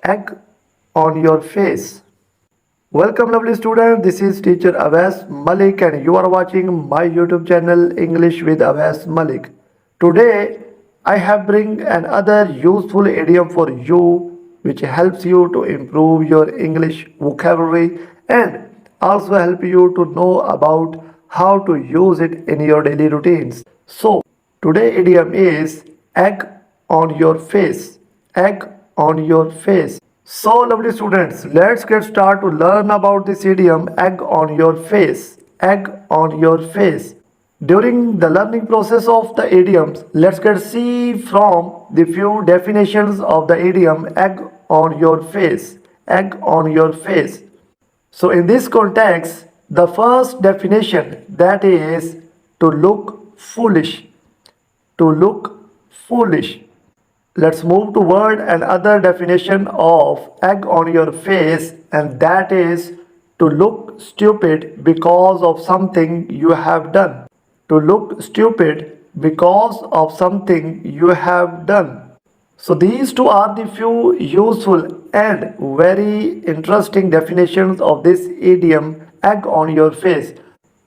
egg on your face. Welcome, lovely student. This is teacher Awais Malik, and you are watching my YouTube channel English with Awais Malik. Today, I have bring another useful idiom for you, which helps you to improve your English vocabulary and also help you to know about how to use it in your daily routines. So, today idiom is egg on your face. Egg on your face. So, lovely students, let's get started to learn about this idiom egg on your face. Egg on your face. During the learning process of the idioms, let's get see from the few definitions of the idiom egg on your face. Egg on your face. So, in this context, the first definition, that is to look foolish. To look foolish. Let's move toward another definition of egg on your face, and that is to look stupid because of something you have done. To look stupid because of something you have done. So these two are the few useful and very interesting definitions of this idiom egg on your face.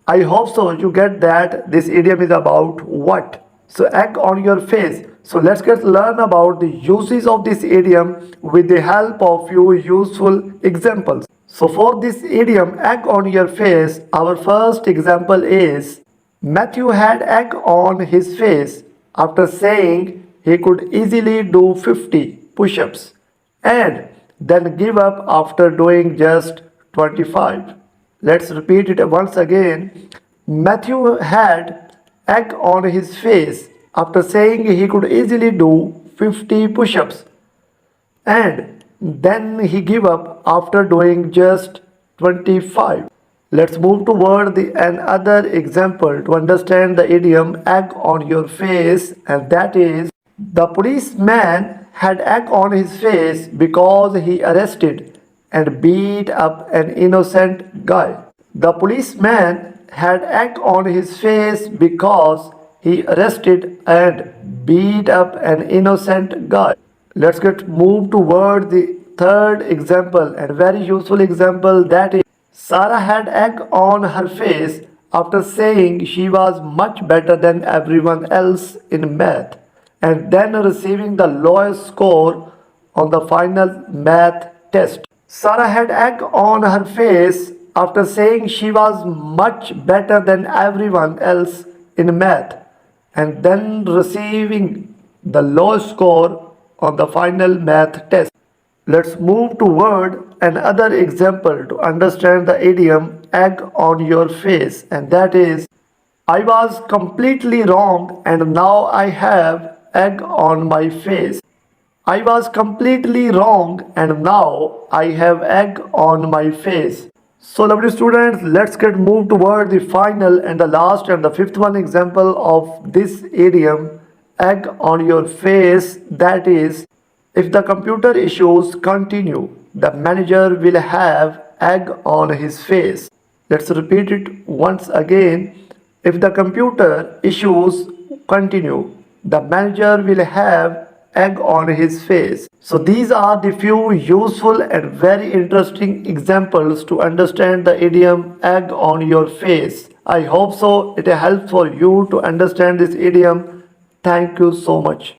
I hope so you get that this idiom is about what? So egg on your face. So let's get learn about the uses of this idiom with the help of few useful examples. So for this idiom egg on your face, our first example is Matthew had egg on his face after saying he could easily do 50 push-ups and then give up after doing just 25. Let's repeat it once again. Matthew had egg on his face after saying he could easily do 50 push-ups and then he gave up after doing just 25. Let's move toward another example to understand the idiom egg on your face, and that is the policeman had egg on his face because he arrested and beat up an innocent guy. The policeman had egg on his face because he arrested and beat up an innocent guy. Let's get moved toward the third example and very useful example, that is Sarah had egg on her face after saying she was much better than everyone else in math and then receiving the lowest score on the final math test. Sarah had egg on her face after saying she was much better than everyone else in math and then receiving the lowest score on the final math test. Let's move toward another example to understand the idiom egg on your face, and that is I was completely wrong and now I have egg on my face. I was completely wrong and now I have egg on my face. So lovely students, let's get moved toward the final and the last and the fifth one example of this idiom egg on your face, that is if the computer issues continue, the manager will have egg on his face. Let's repeat it once again. If the computer issues continue, the manager will have egg on his face. So these are the few useful and very interesting examples to understand the idiom egg on your face. I hope so it helps for you to understand this idiom. Thank you so much.